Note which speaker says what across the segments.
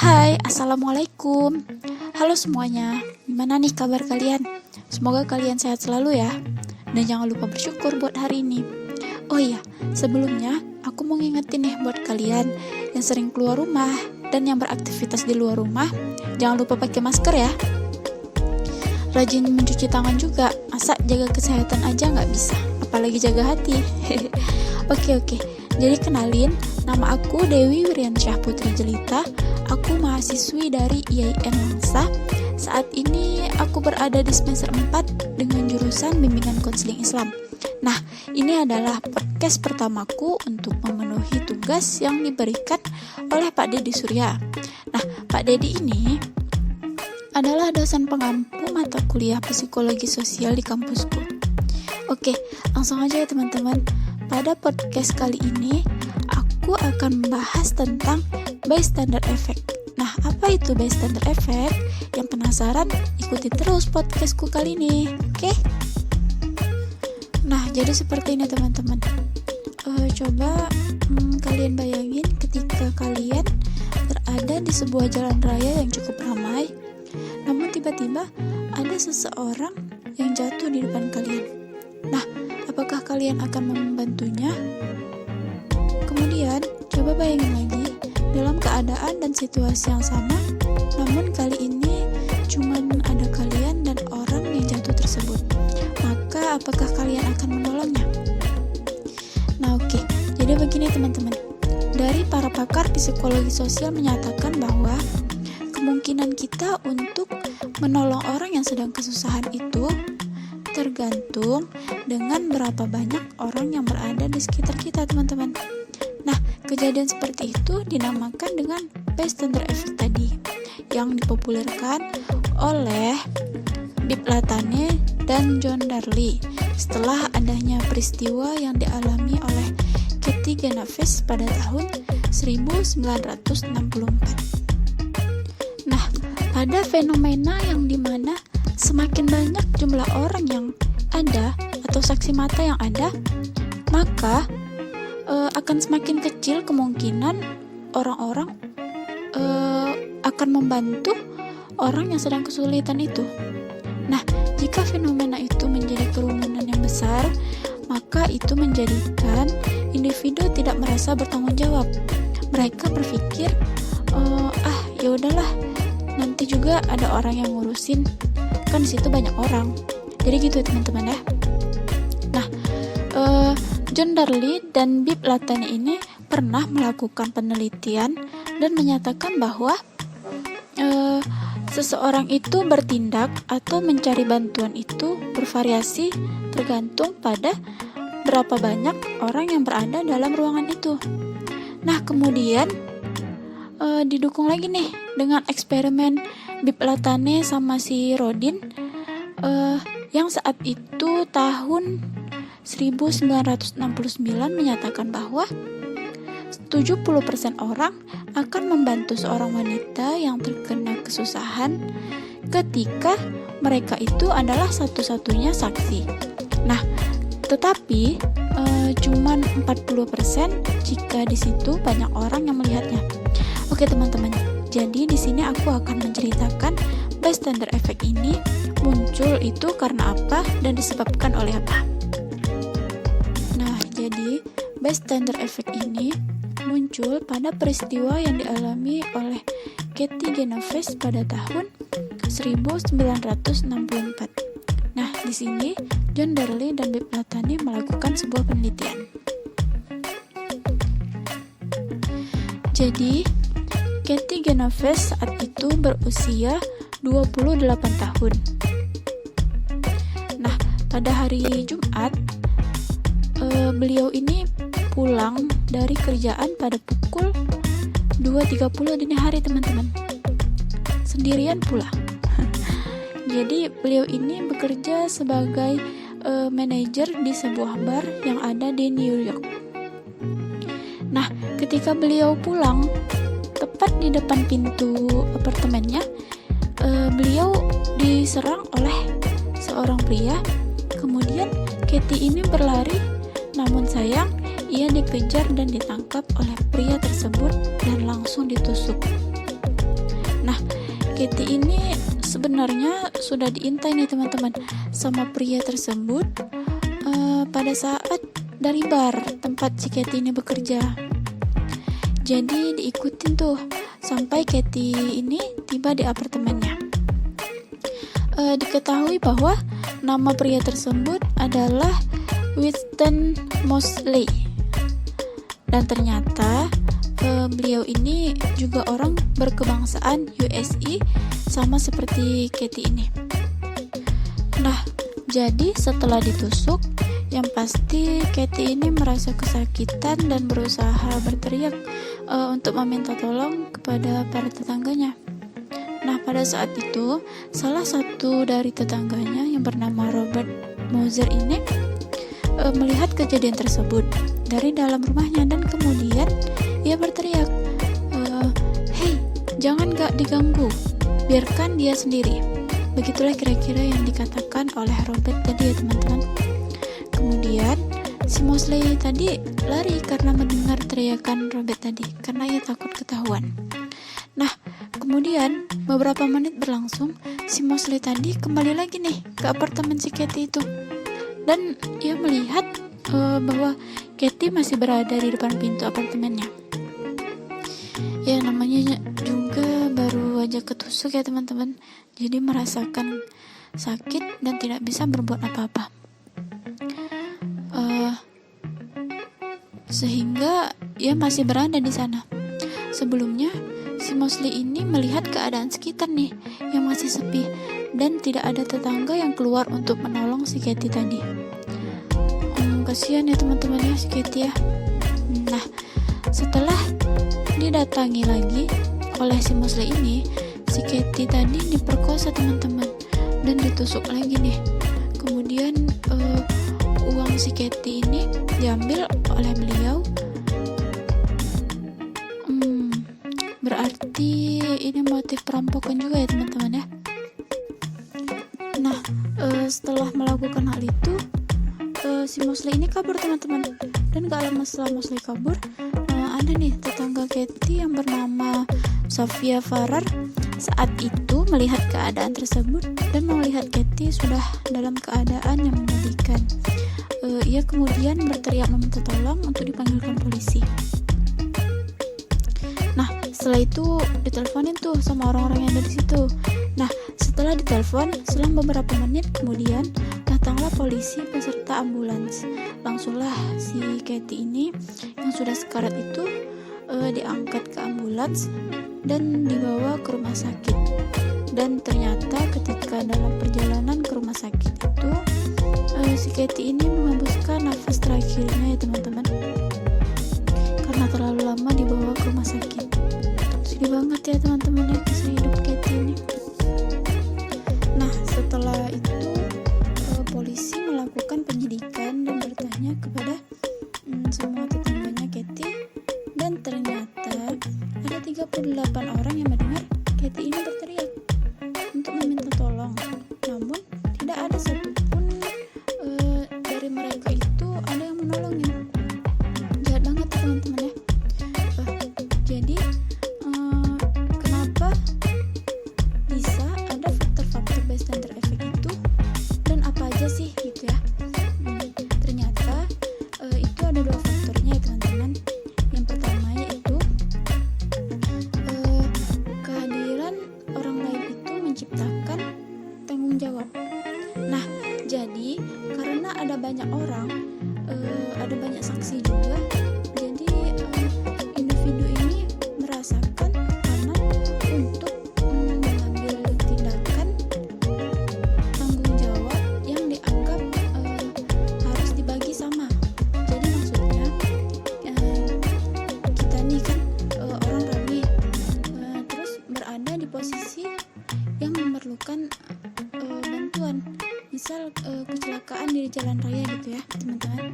Speaker 1: Hai, Assalamualaikum. Halo semuanya, gimana nih kabar kalian? Semoga kalian sehat selalu ya. Dan jangan lupa bersyukur buat hari ini. Oh iya, sebelumnya aku mau ngingetin nih buat kalian yang sering keluar rumah dan yang beraktivitas di luar rumah, jangan lupa pakai masker ya. Rajin mencuci tangan juga, masa jaga kesehatan aja nggak bisa, apalagi jaga hati. Oke. Jadi kenalin, nama aku Dewi Wiryansyah Putri Jelita. Aku mahasiswi dari IAIN Langsa. Saat ini aku berada di semester 4 dengan jurusan Bimbingan Konseling Islam. Nah, ini adalah podcast pertamaku untuk memenuhi tugas yang diberikan oleh Pak Dedi Surya. Nah, Pak Dedi ini adalah dosen pengampu mata kuliah psikologi sosial di kampusku. Oke, langsung aja ya teman-teman. Pada podcast kali ini, aku akan membahas tentang bystander effect. Nah, apa itu bystander effect? Yang penasaran, ikuti terus podcastku kali ini, oke? Nah, jadi seperti ini teman-teman. Coba kalian bayangin ketika kalian berada di sebuah jalan raya yang cukup ramai, namun tiba-tiba ada seseorang yang jatuh di depan kalian. Nah, apakah kalian akan membantunya? Kemudian, coba bayangin lagi dalam keadaan dan situasi yang sama, namun kali ini cuman ada kalian dan orang yang jatuh tersebut. Maka, apakah kalian akan menolongnya? Nah, oke. Jadi begini teman-teman. Dari para pakar psikologi sosial menyatakan bahwa kemungkinan kita untuk menolong orang yang sedang kesusahan itu tergantung dengan berapa banyak orang yang berada di sekitar kita, teman-teman. Nah, kejadian seperti itu dinamakan dengan bystander effect tadi, yang dipopulerkan oleh Bibb Latané dan John Darley setelah adanya peristiwa yang dialami oleh Cathy Genovese pada tahun 1964. Nah, pada fenomena yang dimana semakin banyak jumlah orang yang ada atau saksi mata yang ada, maka akan semakin kecil kemungkinan orang-orang akan membantu orang yang sedang kesulitan itu. Nah, jika fenomena itu menjadi kerumunan yang besar, maka itu menjadikan individu tidak merasa bertanggung jawab. Mereka berpikir, ya udahlah, nanti juga ada orang yang ngurusin, kan di situ banyak orang. Jadi gitu ya teman-teman ya. Nah, John Darley dan Bibb Latané ini pernah melakukan penelitian dan menyatakan bahwa seseorang itu bertindak atau mencari bantuan itu bervariasi tergantung pada berapa banyak orang yang berada dalam ruangan itu. Nah, kemudian didukung lagi nih dengan eksperimen Bibb Latané sama si Rodin yang saat itu tahun 1969 menyatakan bahwa 70% orang akan membantu seorang wanita yang terkena kesusahan ketika mereka itu adalah satu-satunya saksi. Nah, tetapi cuman 40% jika di situ banyak orang yang melihatnya. Oke teman-teman, jadi di sini aku akan menceritakan bystander effect ini muncul itu karena apa dan disebabkan oleh apa. Nah, jadi bystander effect ini muncul pada peristiwa yang dialami oleh Cathy Genovese pada tahun 1964. Nah, di sini John Darley dan Bibb Latané melakukan sebuah penelitian. Jadi, Cathy Genovese saat itu berusia 28 tahun. Nah, pada hari Jumat, beliau ini pulang dari kerjaan pada pukul 2.30 dini hari, teman-teman. Sendirian pula. Jadi beliau ini bekerja sebagai manajer di sebuah bar yang ada di New York. Nah, ketika beliau pulang, tepat di depan pintu apartemennya, beliau diserang oleh seorang pria. Kemudian Cathy ini berlari, namun sayang ia dikejar dan ditangkap oleh pria tersebut dan langsung ditusuk. Nah, Katie ini sebenarnya sudah diintai nih teman-teman sama pria tersebut pada saat dari bar tempat si Katie ini bekerja. Jadi diikutin tuh sampai Katie ini tiba di apartemennya. Diketahui bahwa nama pria tersebut adalah Winston Moseley, dan ternyata beliau ini juga orang berkebangsaan USA sama seperti Katie ini. Nah, jadi setelah ditusuk, yang pasti Katie ini merasa kesakitan dan berusaha berteriak untuk meminta tolong kepada para tetangganya. Nah, pada saat itu salah satu dari tetangganya yang bernama Robert Moser ini melihat kejadian tersebut dari dalam rumahnya, dan kemudian ia berteriak, "Hei, jangan gak diganggu, biarkan dia sendiri." Begitulah kira-kira yang dikatakan oleh Robert tadi ya teman-teman. Kemudian si Moseley tadi lari karena mendengar teriakan Robert tadi, karena ia takut ketahuan. Nah, kemudian beberapa menit berlangsung, si Moseley tadi kembali lagi nih ke apartemen si Katie itu, dan ia melihat bahwa Katie masih berada di depan pintu apartemennya. Ya, namanya juga baru aja ketusuk ya teman-teman, jadi merasakan sakit dan tidak bisa berbuat apa-apa. Sehingga ia masih berada di sana. Sebelumnya si Moseley ini melihat keadaan sekitar nih yang masih sepi, dan tidak ada tetangga yang keluar untuk menolong si Katie tadi. Kasihan ya teman-teman ya si Katie ya. Nah, setelah didatangi lagi oleh si Moseley ini, si Katie tadi diperkosa teman-teman dan ditusuk lagi nih. Kemudian uang si Katie ini diambil oleh beliau. Berarti ini motif perampokan juga ya teman-teman ya. Nah, setelah melakukan hal itu, si Moseley ini kabur teman-teman. Dan gak lama setelah Moseley kabur, ada nih tetangga Katie yang bernama Sofia Farrar saat itu melihat keadaan tersebut dan melihat Katie sudah dalam keadaan yang menyedihkan. Ia kemudian berteriak meminta tolong untuk dipanggilkan polisi. Nah, setelah itu diteleponin tuh sama orang-orang yang ada di situ. Nah, setelah ditelepon, selang beberapa menit kemudian datanglah polisi beserta ambulans. Langsunglah si Katie ini yang sudah sekarat itu diangkat ke ambulans dan dibawa ke rumah sakit. Dan ternyata ketika dalam perjalanan ke rumah sakit itu si Katie ini menghembuskan nafas terakhirnya ya teman-teman, karena terlalu lama dibawa ke rumah sakit. Sedih banget ya teman-teman ya kisah hidup Katie ini. Nah, setelah itu polisi melakukan penyidikan dan bertanya kepada semua tetangganya Katie, dan ternyata ada 38 orang yang mendengar Katie ini berteriak untuk meminta tolong, namun tidak ada satupun dari mereka itu ada yang menolongin. Jahat banget ya teman-teman ya. Jadi kenapa bisa ada faktor-faktor bystander effect itu, dan apa aja sih gitu ya? Ternyata itu ada dua faktornya ya teman-teman. Yang pertama yaitu kehadiran orang lain itu menciptakan tanggung jawab. Nah, jadi karena ada banyak orang, ada banyak saksi juga, jadi individu ini merasakan tekanan untuk mengambil tindakan tanggung jawab yang dianggap harus dibagi sama. Jadi maksudnya kita nih kan orang rame, terus berada di posisi yang memerlukan bantuan, misal kecelakaan di jalan raya gitu ya teman-teman.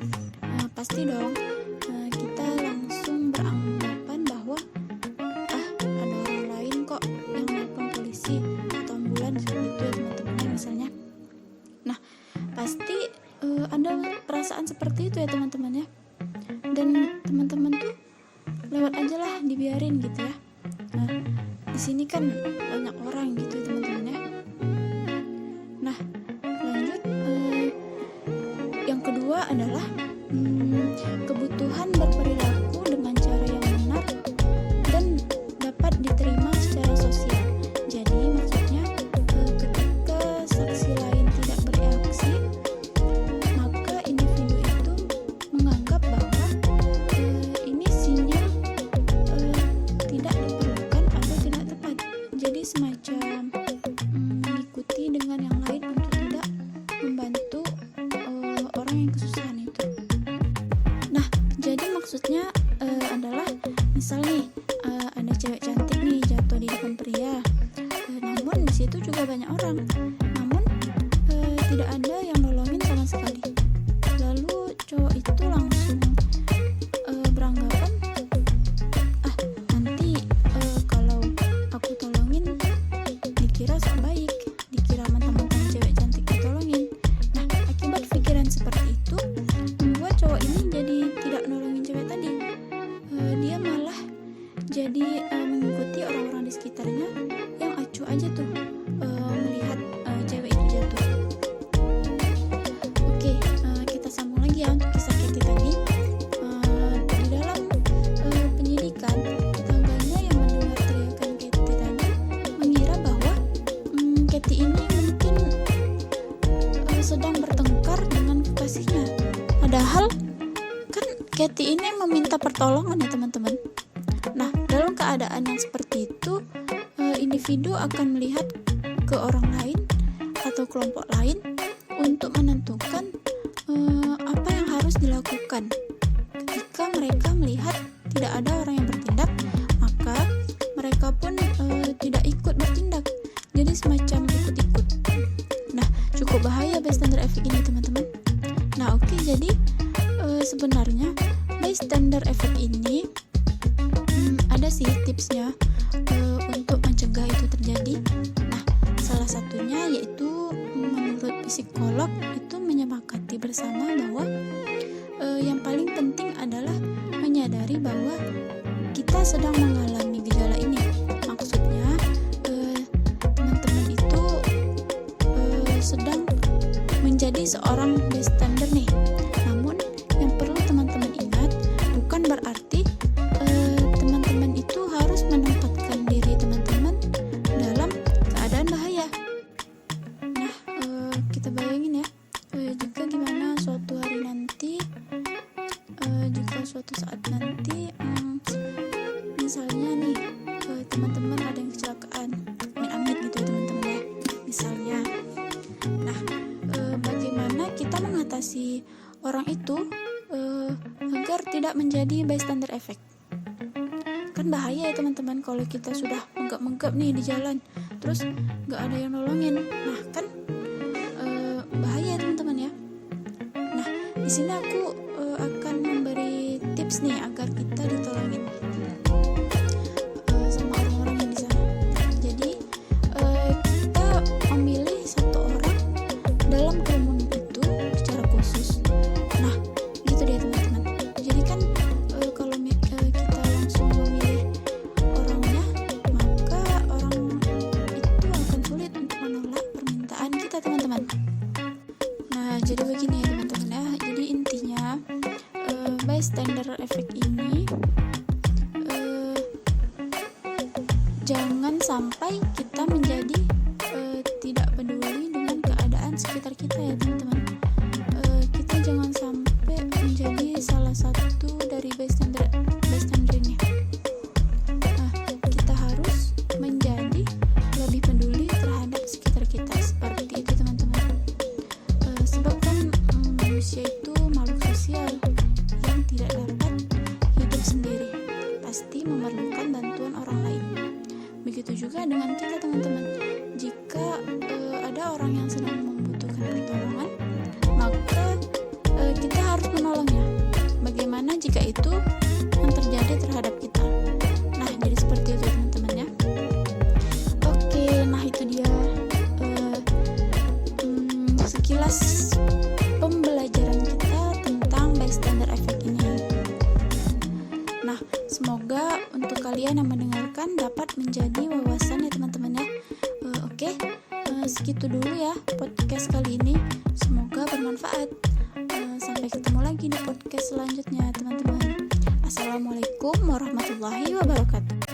Speaker 1: Pasti dong kita langsung beranggapan bahwa ada orang lain kok yang nelpon polisi atau ambulans gitu ya teman-teman misalnya. Nah, pasti ada perasaan seperti itu ya teman-teman ya, dan teman-teman tuh lewat aja lah, dibiarin gitu ya. Di di sini kan banyak orang gitu teman-teman ya. Nah, lanjut, yang kedua adalah kebutuhan berperilaku dengan cara yang benar dan dapat diterima secara sosial. Jadi maksudnya ketika saksi lain tidak bereaksi, maka individu itu menganggap bahwa ini sinyal tidak diperlukan atau tidak tepat. Jadi semacam mengikuti dengan yang lain untuk tidak membantu orang yang kesusahan itu. Nah, jadi maksudnya adalah misal nih ada cewek cantik nih jatuh di depan pria, namun di situ juga banyak orang, namun tidak ada yang nolongin sama sekali. Lalu cowok itu langsung beranggapan, nanti kalau aku tolongin dikira sok baik, dikira mentang-mentang cewek cantik ditolongin. Nah, akibat pikiran seperti itu membuat cowok ini jadi tidak nolongin cewek tadi. Dia malah jadi mengikuti orang-orang di sekitarnya yang acuh aja tuh melihat cewek itu jatuh. Oke, kita sambung lagi ya untuk kisah Katy tadi. Di dalam penyidikan, tetangganya yang mendengar teriakan Katy tadi mengira bahwa Katy ini mungkin sedang bertengkar dengan kekasihnya. Padahal kan Katy ini meminta pertolongan ya teman-teman. Nah, dalam keadaan yang seperti itu, individu akan melihat ke orang lain atau kelompok lain untuk menentukan apa yang harus dilakukan. Ketika mereka melihat tidak ada orang yang bertindak, maka mereka pun tidak ikut bertindak. Jadi semacam ikut-ikut. Nah, cukup bahaya bystander effect ini teman-teman. Nah, oke, jadi sebenarnya bystander effect ini ada sih tipsnya untuk mencegah itu terjadi. Nah, salah satunya yaitu menurut psikolog itu menyepakati bersama bahwa yang paling penting adalah menyadari bahwa kita sedang mengalami gejala ini. Maksudnya teman-teman itu sedang menjadi seorang bystander nih. Namun yang perlu teman-teman ingat, bukan berarti teman-teman itu harus menempatkan diri teman-teman dalam keadaan bahaya. Nah, kita bayangin ya, jika gimana suatu hari nanti, jika suatu saat nanti misalnya nih teman-teman ada yang kecelakaan, amit-amit gitu ya teman-teman ya, misalnya. Nah, bagaimana kita mengatasi orang itu agar tidak menjadi bystander effect? Kan bahaya ya teman-teman kalau kita sudah menggap-menggap nih di jalan, terus nggak ada yang nolongin. Nah, kan bahaya teman-teman ya. Nah, di sini aku akan memberi tips nih agar kita ditolongin sama orang-orang yang di sana. Jadi kita memilih satu orang dalam kerumunan itu secara khusus. Nah, gitu deh teman-teman. Jadi kan kalau kita langsung memilih orangnya, maka orang itu akan sulit untuk menolak permintaan kita teman-teman. Nah, jadi begini ya teman-teman ya. Jadi intinya bystander effect ini jangan sampai kita menjadi tidak peduli dengan keadaan sekitar kita ya teman-teman. Kita jangan sampai menjadi salah satu dari bystander ini. Nah, kita harus menjadi lebih peduli terhadap sekitar kita, seperti itu teman-teman. Sebab kan manusia itu makhluk sosial yang tidak dapat hidup sendiri, pasti memerlukan bantuan orang lain. Begitu juga dengan kita teman-teman. Jika ada orang yang sedang membutuhkan pertolongan, maka kita harus menolongnya. Bagaimana jika itu yang terjadi terhadap kita? Nah, jadi seperti itu teman-teman ya. Oke, nah itu dia sekilas pembelajaran kita tentang bystander effect ini. Nah, semoga untuk kalian yang mendengarkan dapat menjadi wawasan ya teman-teman ya. Oke, segitu dulu ya podcast kali ini. Semoga bermanfaat. Sampai ketemu lagi di podcast selanjutnya teman-teman. Assalamualaikum warahmatullahi wabarakatuh.